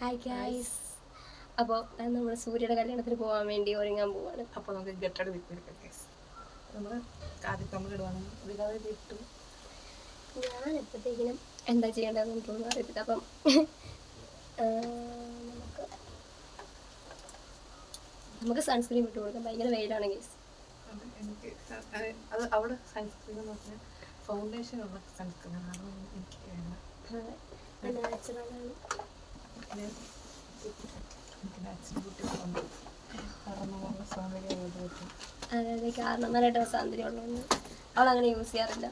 Hi guys. അപ്പോൾ നമ്മൾ സൂര്യയുടെ കല്യാണത്തിന് പോകാൻ വേണ്ടി ഒരുങ്ങാൻ പോവാണ്. അപ്പോൾ നമുക്ക് ഗട്ടഡ് വിൽപ്പെടുക്കാം ഗൈസ്. നമ്മൾ ആദ്യം കമ്മലിടുവാണെങ്കിൽ ഒരുപാട് കിട്ടും. ഞാൻ എപ്പോഴത്തേക്കിനും എന്താ ചെയ്യേണ്ടതെന്ന് എനിക്കൊന്നും അറിയത്തില്ല. അപ്പം നമുക്ക് സൺസ്ക്രീൻ ഇട്ട് കൊടുക്കാം. ഭയങ്കര വെയിലാണ് ഗൈസ്. എനിക്ക് അത് അവിടെ സൺസ്ക്രീൻ എന്ന് പറഞ്ഞാൽ ഫൗണ്ടേഷൻ ഉള്ള സൺസ്ക്രീനാണ് എനിക്ക് വേണ്ട. നാച്ചുറലാണ്. അതായത് കാരണന്മാരായിട്ട് സൗന്ദര്യമുള്ളതുകൊണ്ട് അവൾ അങ്ങനെ യൂസ് ചെയ്യാറില്ല.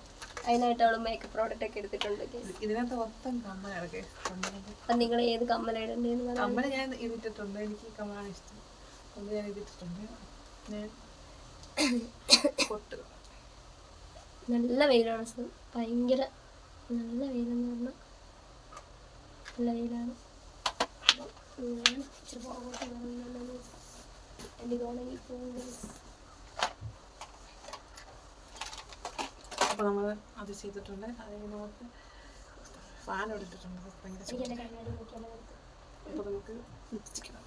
അതിനായിട്ട് അവൾ മേക്കപ്പ് പ്രോഡക്റ്റ് ഒക്കെ എടുത്തിട്ടുണ്ട്. ഇതിനകത്ത് മൊത്തം കമ്മലാണ്. അപ്പം നിങ്ങൾ ഏത് കമ്മലിടേണ്ടതെന്ന് കമ്മൽ ഞാൻ ഇതിട്ടിട്ടുണ്ട്. എനിക്ക് ഈ കമ്മലാണ് ഇഷ്ടം. അത് ഞാൻ ഇതിട്ടിട്ടുണ്ട്. ഞാൻ പൊട്ട് നല്ല വെയിലാണ്. ഭയങ്കര നല്ല വെയിലെന്ന് പറഞ്ഞാൽ നല്ല വെയിലാണ്. ഇച്ചിരി പുറകോട്ട് എനിക്ക് ഉണങ്ങി പോകുന്നത്. അപ്പോൾ നമ്മൾ അത് ചെയ്തിട്ടുണ്ട്. അത് നമുക്ക് ഫാൻ ഇട്ടിട്ടുണ്ട്. ഭയങ്കര അപ്പോൾ നമുക്ക് ലിപ്സ്റ്റിക്കണം.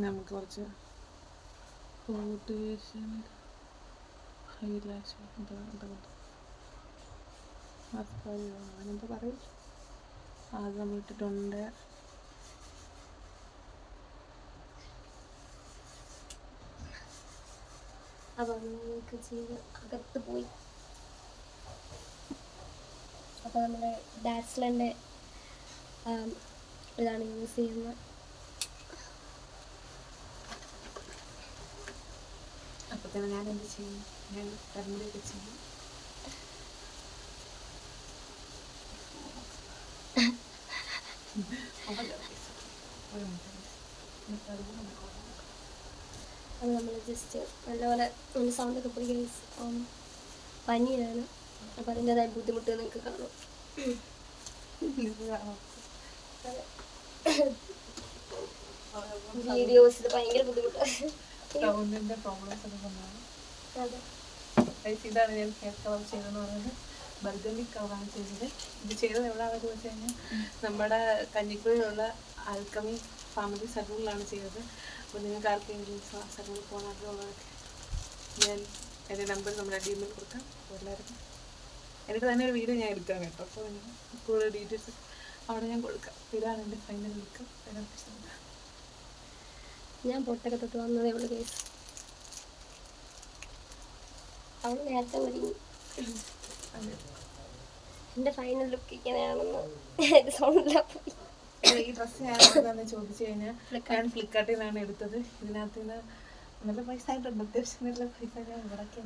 നമുക്ക് കുറച്ച് ഫൗണ്ടേഷൻ ഹൈലാഷ് അങ്ങനെന്താ പറയും അത് നമ്മൾ ഇട്ടിട്ടുണ്ട്. അപ്പം നമുക്ക് ചെയ്ത് അകത്ത് പോയി. അപ്പോൾ നമ്മുടെ ഡാസ്ലറിൻ്റെ ഇതാണ് യൂസ് ചെയ്യുന്നത്. അപ്പോഴത്തേനും ഞാൻ എന്ത് ചെയ്യും? ഞാൻ കരണ്ടിയൊക്കെ ചെയ്യും. അത് നമ്മൾ ജസ്റ്റ് നല്ലപോലെ സൗണ്ടൊക്കെ പോയി പനിയാണ്. അപ്പം അതിൻ്റെതായ ബുദ്ധിമുട്ട് നിങ്ങൾക്ക് കാണും. വീഡിയോസിൽ ഭയങ്കര ബുദ്ധിമുട്ടാണ്. സൗണ്ടിൻ്റെ പ്രോബ്ലംസ് ഒക്കെ കൊണ്ടാണ്. ഇതാണ് ഞാൻ ഹെയർ കളർ ചെയ്തതെന്ന് പറയുന്നത്. ബർഗണ്ടി കളറാണ് ചെയ്തത്. ഇത് ചെയ്തത് എവിടെയാണെന്ന് വെച്ച് കഴിഞ്ഞാൽ നമ്മുടെ കഞ്ഞിക്കുഴിയിലുള്ള ആൽക്കമി ഫാമിലി സലൂണിലാണ് ചെയ്തത്. അപ്പോൾ നിങ്ങൾക്ക് ആർക്കെങ്കിലും സലൂണിൽ പോകാൻ ആഗ്രഹമുള്ളവർക്ക് ഞാൻ എൻ്റെ നമ്പർ നമ്മുടെ ഡിഎമ്മിൽ കൊടുക്കാം. അപ്പോൾ എല്ലാവർക്കും എന്നിട്ട് തന്നെ ഒരു വീഡിയോ ഞാൻ എടുക്കാം കേട്ടോ. അപ്പോൾ കൂടുതൽ ഡീറ്റെയിൽസ് അവിടെ ഞാൻ കൊടുക്കാം. ഇതാണ് എൻ്റെ ഫൈനൽ ലുക്ക്. ഞാൻ പൊട്ടൊക്കെ തൊട്ട് വന്നതേ ഉള്ളൂ കേസ്. അവൾ നേരത്തെ ഒരുങ്ങി. എൻ്റെ ഫൈനൽ ലുക്ക് ഇങ്ങനെയാണെന്ന് സൗണ്ടില്ല പോയി. ഈ ഡ്രസ്സ് ഞാൻ ചോദിച്ചു കഴിഞ്ഞാൽ ഞാൻ ഫ്ലിപ്കാർട്ടിൽ നിന്നാണ് എടുത്തത്. ഇതിനകത്ത് നിന്ന് നല്ല പൈസ ആയിട്ടുണ്ട്. അത്യാവശ്യം നല്ല പൈസ ഞാൻ ഇവിടേക്ക്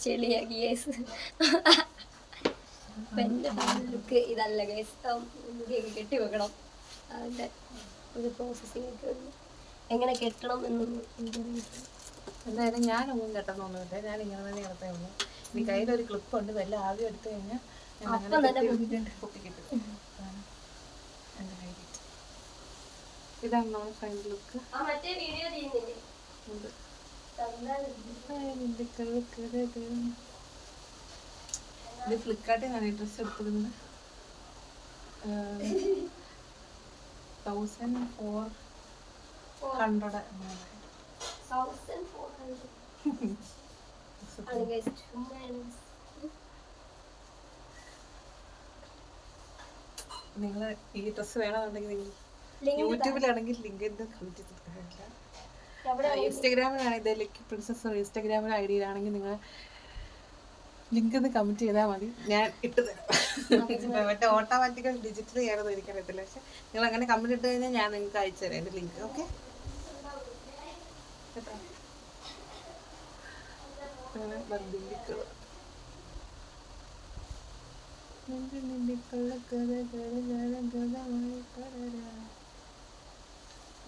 ചെളിയാക്കി കേസ്. എൻ്റെ ഫൈനൽ ലുക്ക് ഇതല്ല കേസ്. മുടിയൊക്കെ കെട്ടി വെക്കണം. അതിൻ്റെ ഒരു പ്രോസസ്സിങ് ഒക്കെ ഉണ്ട്. എങ്ങനെ കെട്ടണം എന്നൊന്നും എനിക്കറിയില്ല. എന്തായാലും ഞാനൊന്നും കെട്ടണമെന്നില്ല. ഞാൻ ഇങ്ങനെ തന്നെ കിടത്തേ ഉള്ളൂ. ഈ കയ്യിലൊരു ക്ലിപ്പുണ്ട്. വല്ല ആദ്യം എടുത്തു കഴിഞ്ഞാൽ പൊട്ടിക്കിട്ടും. ഇതാണ് നമ്മുടെ ഫൈനൽ ലുക്ക്. ഇത് ഫ്ലിപ്കാർട്ടിൽ നിന്നാണ് ഈ ഡ്രസ്സ് എടുത്തിരുന്നത്. 1400 നിങ്ങൾ ഈ ഡ്രസ്സ് വേണമെന്നുണ്ടെങ്കിൽ നിങ്ങൾ യൂട്യൂബിലാണെങ്കിൽ ലിങ്ക് കമന്റ് ചെയ്തിട്ടില്ല. ഇൻസ്റ്റാഗ്രാമിലാണ് ഇത് ലിക്ക് പ്രിൻസസ്. ഇൻസ്റ്റാഗ്രാമിൽ ഐഡിയിലാണെങ്കിൽ നിങ്ങൾ ലിങ്ക് ഒന്ന് കമന്റ് ചെയ്താൽ മതി. ഞാൻ ഇട്ട് തരാം. മറ്റേ ഓട്ടോമാറ്റിക്കൽ ഡിജിറ്റൽ ചെയ്യാനൊന്നും എനിക്കറിയത്തില്ല. പക്ഷെ നിങ്ങൾ അങ്ങനെ കമന്റ് ഇട്ട് കഴിഞ്ഞാൽ ഞാൻ നിങ്ങൾക്ക് അയച്ചു തരാം എൻ്റെ ലിങ്ക്. ഓക്കെ.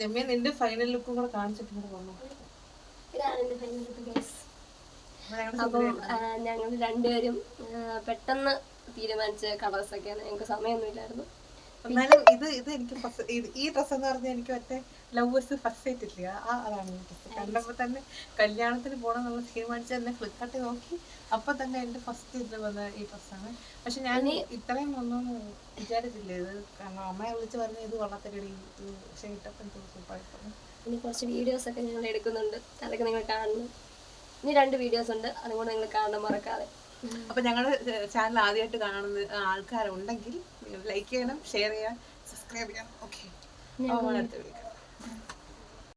രമ്യ നിന്റെ ഫൈനൽ ലുക്കും കൂടെ കാണിച്ചിട്ട് വന്നു. അപ്പം ഞങ്ങൾ രണ്ടുപേരും പെട്ടെന്ന് തീരുമാനിച്ച കളേഴ്സൊക്കെയാണ്. ഞങ്ങൾക്ക് സമയമൊന്നുമില്ലായിരുന്നു. എന്നാലും ഇത് എനിക്ക് ഈ ഡ്രസ്സ് എന്ന് പറഞ്ഞാൽ എനിക്ക് മറ്റേ ലവേഴ്സ് ഫസ്റ്റ് സൈറ്റ് ഇല്ല അതാണ് ഈ ഡ്രസ്സ് കണ്ടപ്പോൾ തന്നെ കല്യാണത്തിന് പോകണം എന്നുള്ള തീരുമാനിച്ച് തന്നെ ഫ്ലിപ്കാർട്ടിൽ നോക്കി അപ്പം തന്നെ എൻ്റെ ഫസ്റ്റ് ഇതിൽ വന്ന ഈ ഡ്രസ്സാണ്. പക്ഷെ ഞാൻ ഇത്രയും ഒന്നും വിചാരിച്ചില്ല ഇത്, കാരണം അമ്മയെ വിളിച്ച് പറഞ്ഞ് ഇത് കൊള്ളത്തില്ലടി, പക്ഷെ ഇട്ടപ്പം സൂപ്പറായിട്ടുണ്ട്. ഇനി കുറച്ച് വീഡിയോസൊക്കെ ഞങ്ങൾ എടുക്കുന്നുണ്ട്, അതൊക്കെ നിങ്ങൾ കാണണം. ഇനി 2 വീഡിയോസ് ഉണ്ട്, അതും കൂടെ നിങ്ങൾ കാണാൻ മറക്കാതെ. അപ്പോൾ ഞങ്ങളുടെ ചാനൽ ആദ്യമായിട്ട് കാണുന്ന ആൾക്കാരുണ്ടെങ്കിൽ നിങ്ങൾ ലൈക്ക് ചെയ്യണം, ഷെയർ ചെയ്യാം, സബ്സ്ക്രൈബ് ചെയ്യണം. ഓക്കെ, അടുത്ത വിളിക്കാം.